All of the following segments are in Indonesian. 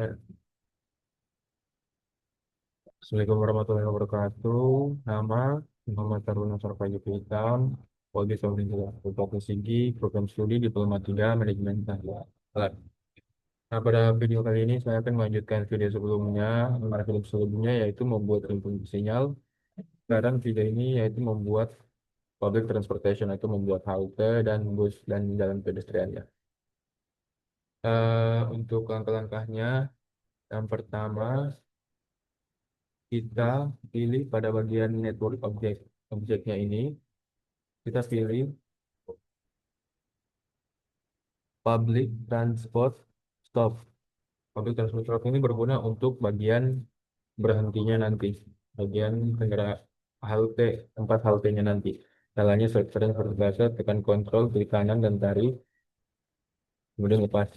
Eh, Assalamualaikum warahmatullahi wabarakatuh. Nama Muhammad Taruna Sarpaji Hitam, Polri Saudi Bapak Sigi, Program Studi Diploma 3 Manajemen Alat. Nah, pada video kali ini saya akan melanjutkan video sebelumnya, video sebelumnya yaitu membuat rimpungan sinyal. Sekarang video ini yaitu membuat public transportation, atau membuat halte dan bus dan jalan pedestrian ya. Untuk langkah-langkahnya, yang pertama kita pilih pada bagian network objeknya ini, kita pilih public transport stop. Public transport stop ini berguna untuk bagian berhentinya nanti, bagian kendaraan halte, tempat haltenya nanti. Caranya sering seperti biasa, tekan kontrol, klik kanan dan tarik, kemudian lepas.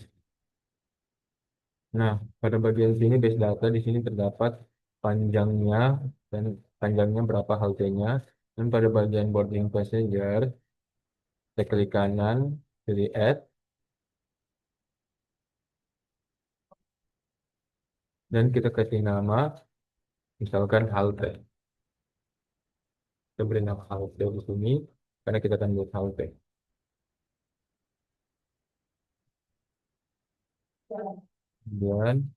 Nah, pada bagian sini base data di sini terdapat panjangnya dan panjangnya berapa haltenya. Dan pada bagian boarding passenger, kita klik kanan, pilih add, dan kita kasih nama, misalkan halte. Kita beri nama halte di sini, karena kita akan buat halte. Dan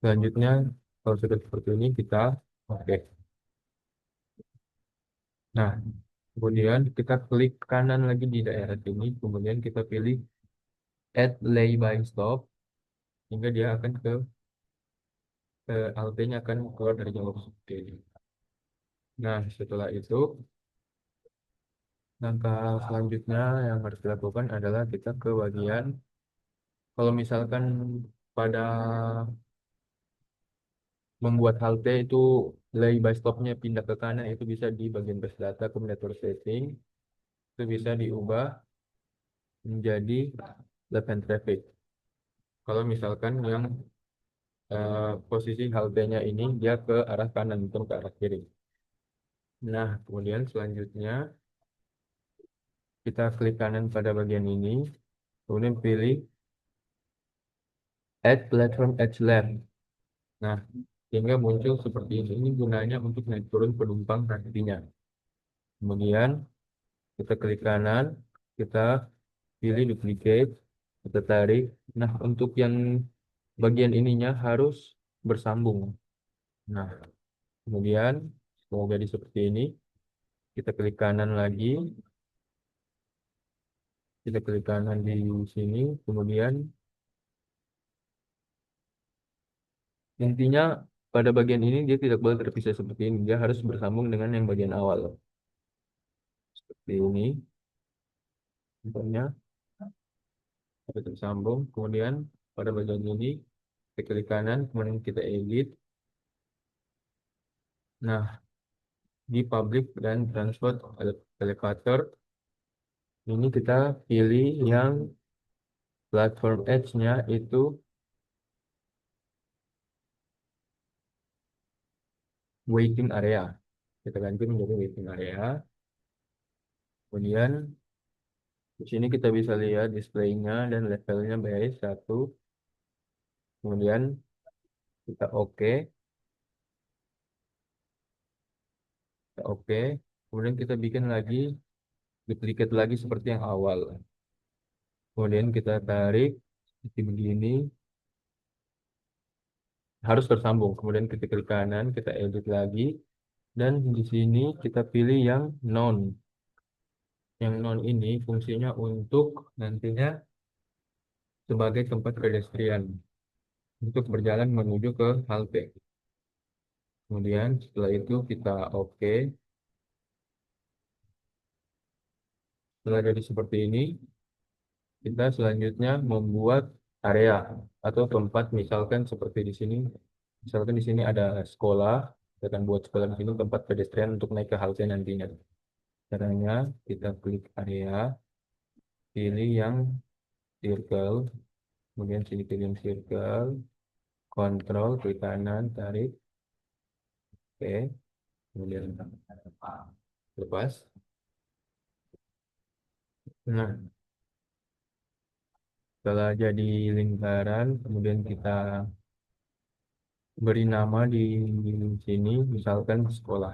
selanjutnya, kalau sudah seperti ini, kita oke. Nah, kemudian kita klik kanan lagi di daerah sini, kemudian kita pilih add lay-by stop, hingga dia akan halte-nya akan keluar dari jalur seperti ini. Nah, setelah itu, langkah selanjutnya yang harus dilakukan adalah kita ke bagian, kalau misalkan pada membuat halte itu lay by stopnya pindah ke kanan, itu bisa di bagian base data combinator setting, itu bisa diubah menjadi left hand traffic. Kalau misalkan yang posisi haltenya ini dia ke arah kanan bukan ke arah kiri. Nah, kemudian selanjutnya kita klik kanan pada bagian ini, kemudian pilih add platform edge left. Nah, sehingga muncul seperti ini. Ini gunanya untuk naik turun penumpang nantinya. Kemudian kita klik kanan, kita pilih duplicate, kita tarik. Nah, untuk yang bagian ininya harus bersambung. Nah, kemudian mau jadi seperti ini, kita klik kanan lagi, kita klik kanan di sini, kemudian intinya pada bagian ini dia tidak boleh terpisah seperti ini, dia harus bersambung dengan yang bagian awal. Seperti ini, contohnya, kita tersambung, kemudian pada bagian ini, kita klik kanan, kemudian kita edit. Nah, di public dan transport elevator, ini kita pilih yang platform edge-nya itu waiting area. Kita ganti menjadi waiting area. Kemudian di sini kita bisa lihat displaynya dan levelnya baik satu. Kemudian kita oke, kita oke. Kemudian kita bikin lagi duplicate lagi seperti yang awal. Kemudian kita tarik seperti begini, harus tersambung. Kemudian kita klik kanan, kita edit lagi, dan di sini kita pilih yang non. Yang non ini fungsinya untuk nantinya sebagai tempat pedestrian untuk berjalan menuju ke halte. Kemudian setelah itu kita oke. Setelah jadi seperti ini, kita selanjutnya membuat area atau tempat, misalkan seperti di sini. Misalkan di sini ada sekolah, kita akan buat sekolah di sini tempat pedestrian untuk naik ke halte nantinya. Caranya kita klik area, pilih yang circle, kemudian sini pilih yang circle, kontrol, klik kanan, tarik, oke, kemudian lepas. Nah, Setelah jadi lingkaran, kemudian kita beri nama di sini, misalkan sekolah.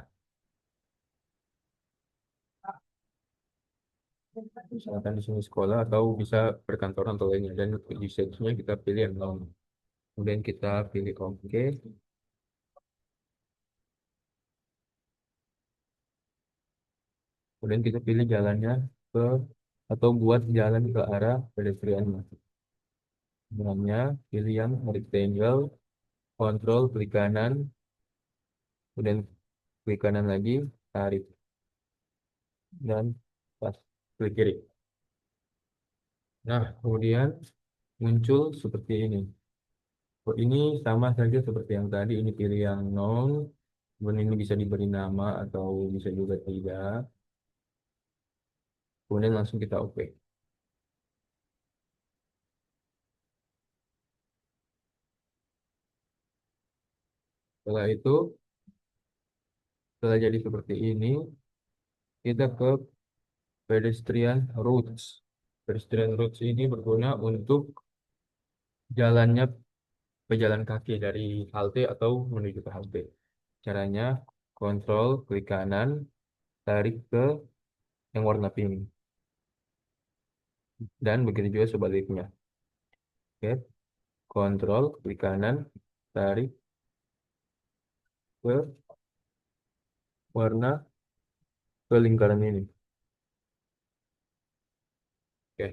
Misalkan di sini sekolah atau bisa perkantoran atau lainnya. Dan usage-nya kita pilih yang nol. Kemudian kita pilih OK. Kemudian kita pilih jalannya ke atau buat jalan ke arah pedestriannya. Jalannya pilih yang rectangle, kontrol klik kanan, kemudian klik kanan lagi, tarik dan pas klik kiri. Nah, kemudian muncul seperti ini. Oh, ini sama saja seperti yang tadi, ini pilih yang nol, kemudian ini bisa diberi nama atau bisa juga tidak. Kemudian langsung kita OK. Setelah itu, setelah jadi seperti ini, kita ke pedestrian routes. Pedestrian routes ini berguna untuk jalannya pejalan kaki dari halte atau menuju ke halte. Caranya, kontrol klik kanan, tarik ke yang warna pink. Dan begitu juga sebaliknya. Oke, kontrol klik kanan, tarik ke warna ke lingkaran ini. Oke,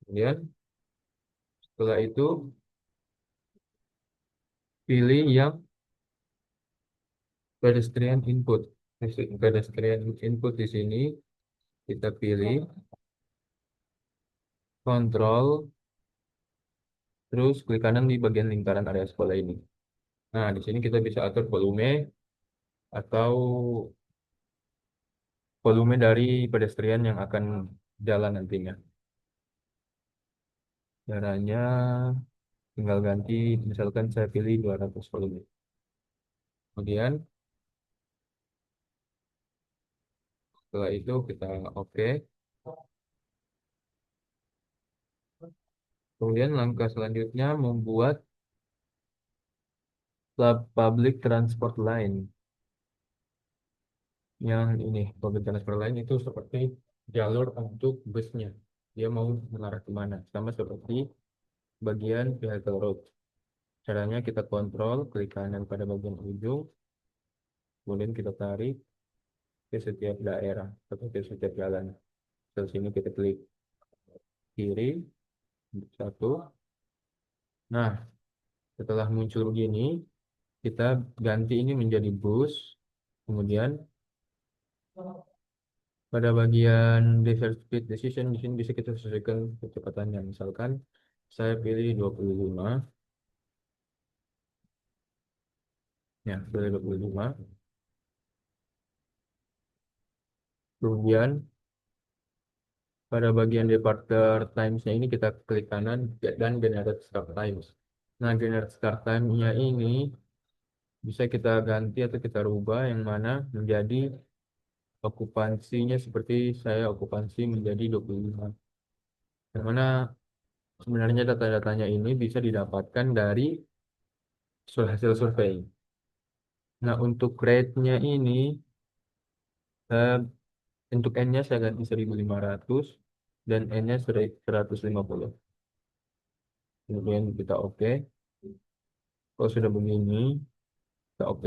kemudian setelah itu pilih yang pedestrian input. Pedestrian input di sini kita pilih kontrol terus klik kanan di bagian lingkaran area sekolah ini. Nah, di sini kita bisa atur volume atau volume dari pedestrian yang akan jalan nantinya. Caranya tinggal ganti, misalkan saya pilih 200 volume. Kemudian setelah itu kita OK. Kemudian langkah selanjutnya membuat public transport line. Yang ini, public transport line itu seperti jalur untuk busnya. Dia mau mengarah kemana. Sama seperti bagian vehicle road. Caranya kita kontrol, klik kanan pada bagian ujung, kemudian kita tarik ke setiap daerah atau ke setiap jalan. Terus sini kita klik kiri, satu. Nah, setelah muncul gini, kita ganti ini menjadi bus. Kemudian pada bagian desert speed decision di sini bisa kita sesuaikan kecepatannya. Misalkan saya pilih 25, ya pilih 25. Kemudian pada bagian departure times-nya ini kita klik kanan dan generate start times. Nah, generate start time-nya ini bisa kita ganti atau kita rubah yang mana menjadi okupansinya seperti saya okupansi menjadi 25. Yang mana sebenarnya data-datanya ini bisa didapatkan dari hasil survei. Nah, untuk rate-nya ini eh, untuk N-nya saya ganti 1.500 dan N-nya 150. Kemudian kita OK. Kalau sudah begini, kita OK.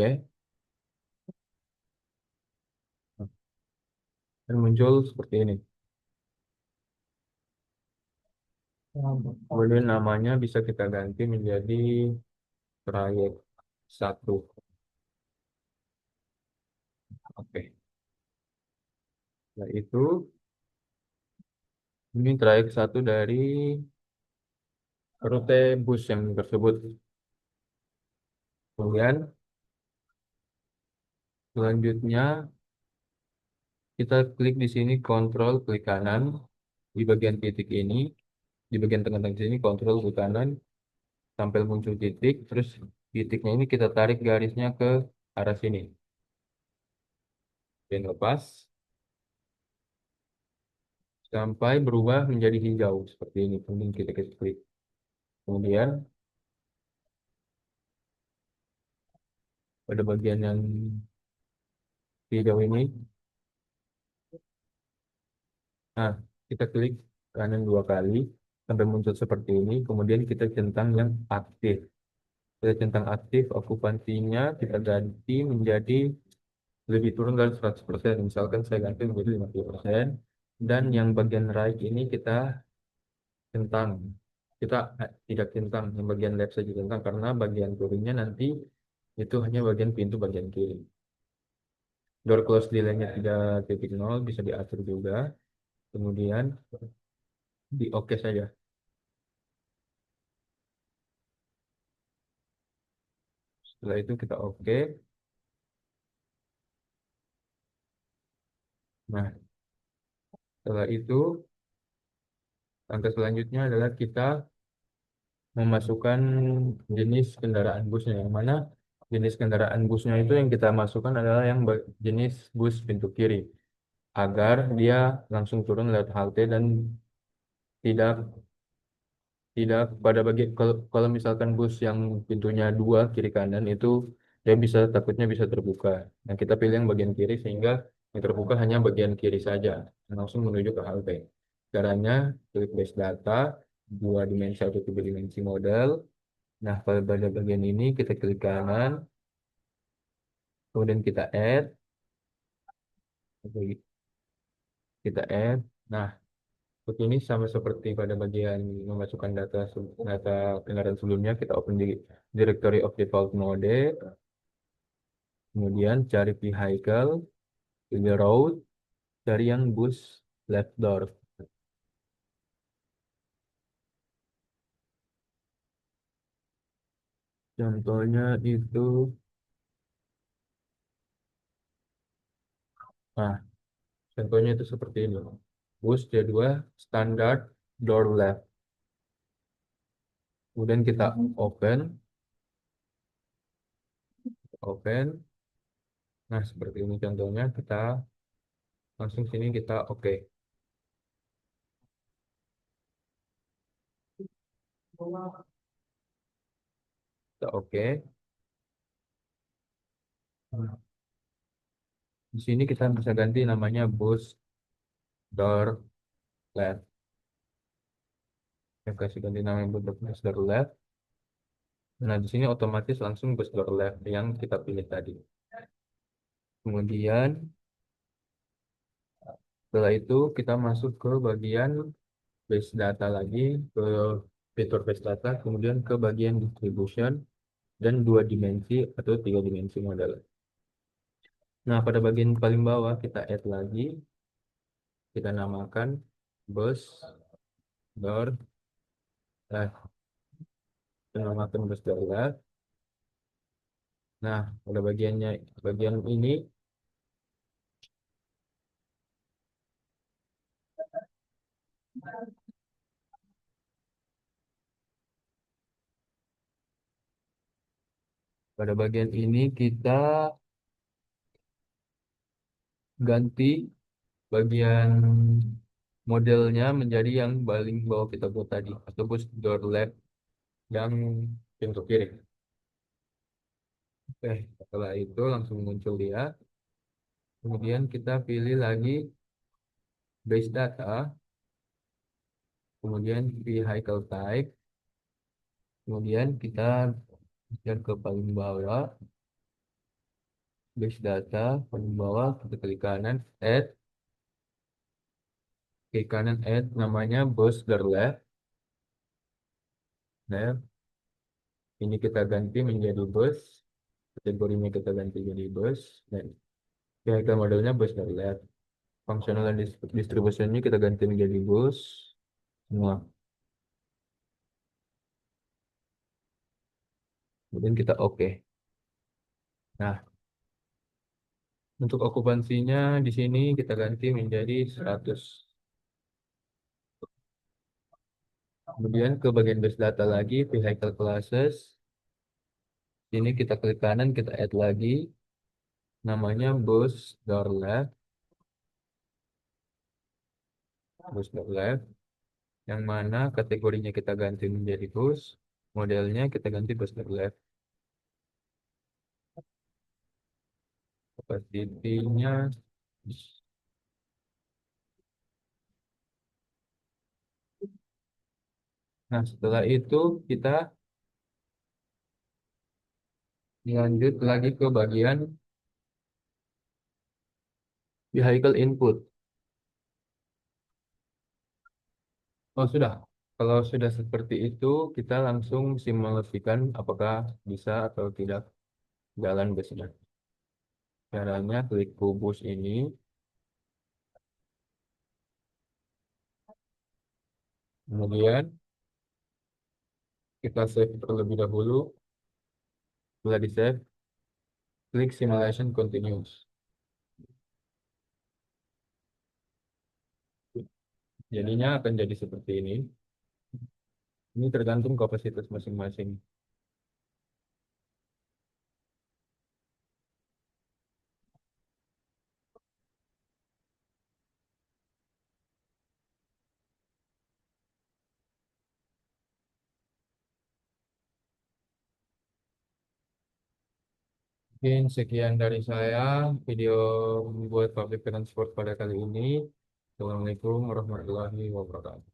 Dan muncul seperti ini. Kemudian namanya bisa kita ganti menjadi trayek satu. Oke. Nah, itu ini trayek satu dari rute bus yang tersebut. Kemudian selanjutnya kita klik di sini kontrol klik kanan di bagian titik ini, di bagian tengah-tengah sini kontrol klik kanan sampai muncul titik, terus titiknya ini kita tarik garisnya ke arah sini. Dan lepas. sampai berubah menjadi hijau seperti ini. Kemudian kita klik. Kemudian pada bagian yang hijau ini, nah kita klik kanan 2 kali sampai muncul seperti ini. Kemudian kita centang yang aktif. Kita centang aktif, okupansinya kita ganti menjadi lebih turun dari 100%. Misalkan saya ganti menjadi 50%. Dan yang bagian right ini kita centang. Kita tidak centang, yang bagian left saja centang karena bagian turunnya nanti itu hanya bagian pintu bagian kiri. Door close delay-nya 3.0 bisa diatur juga. Kemudian di oke saja. Setelah itu kita oke. Nah, setelah itu langkah selanjutnya adalah kita memasukkan jenis kendaraan busnya. Yang mana jenis kendaraan busnya itu yang kita masukkan adalah yang jenis bus pintu kiri. Agar dia langsung turun lewat halte dan tidak tidak pada kalau misalkan bus yang pintunya 2 kiri kanan itu dia bisa takutnya bisa terbuka. Nah, kita pilih yang bagian kiri sehingga yang terbuka hanya bagian kiri saja langsung menuju ke halte. Caranya klik base data 2 dimensi atau 3 dimensi model. Nah, pada bagian ini kita klik kanan, kemudian kita add, kita add. Nah, seperti ini sama seperti pada bagian memasukkan data kendaraan sebelumnya, kita open di directory of default mode, kemudian cari vehicle, pilih road, cari yang bus left door. Contohnya itu, nah, contohnya itu seperti ini. Bus C2 standard door left. Kemudian kita open. Nah, seperti ini contohnya, kita langsung sini kita oke. Kita oke. Nah, di sini kita bisa ganti namanya bus door left. Saya kasih ganti nama bus door left. Nah, di sini otomatis langsung bus door left yang kita pilih tadi. Kemudian setelah itu kita masuk ke bagian base data lagi, ke fitur base data, kemudian ke bagian distribution dan 2 dimensi atau 3 dimensi model. Nah, pada bagian paling bawah kita add lagi, kita namakan bus door left. Kita namakan bus door left. Nah, pada bagian ini pada bagian ini kita ganti bagian modelnya menjadi yang paling bawah kita buat tadi, atau bus door left yang pintu kiri. Oke, setelah itu langsung muncul dia. Kemudian kita pilih lagi base data, kemudian vehicle type, kemudian kita geser ke paling bawah, base data, paling bawah, kita klik kanan add, namanya bus door left. Nah, ini kita ganti menjadi bus, kategorinya kita ganti jadi bus, dan vehicle modelnya bus door left. Functional dan distributionnya kita ganti menjadi bus semua. Kemudian kita oke. Nah, untuk okupansinya di sini kita ganti menjadi 100. Kemudian ke bagian base data lagi, vehicle classes. Ini kita klik kanan, kita add lagi. Namanya bus door left. bus.left, yang mana kategorinya kita ganti menjadi bus, modelnya kita ganti bus.left. Capacity-nya. Nah, setelah itu kita lanjut lagi ke bagian vehicle input. Oh, sudah. Kalau sudah seperti itu, kita langsung simulasikan apakah bisa atau tidak jalan busnya. Caranya klik kubus ini, kemudian kita save terlebih dahulu. Setelah di save, klik simulation continuous. Jadinya akan jadi seperti ini. Ini tergantung kapasitas masing-masing. Mungkin sekian dari saya, video membuat public transport pada kali ini. Assalamualaikum warahmatullahi wabarakatuh.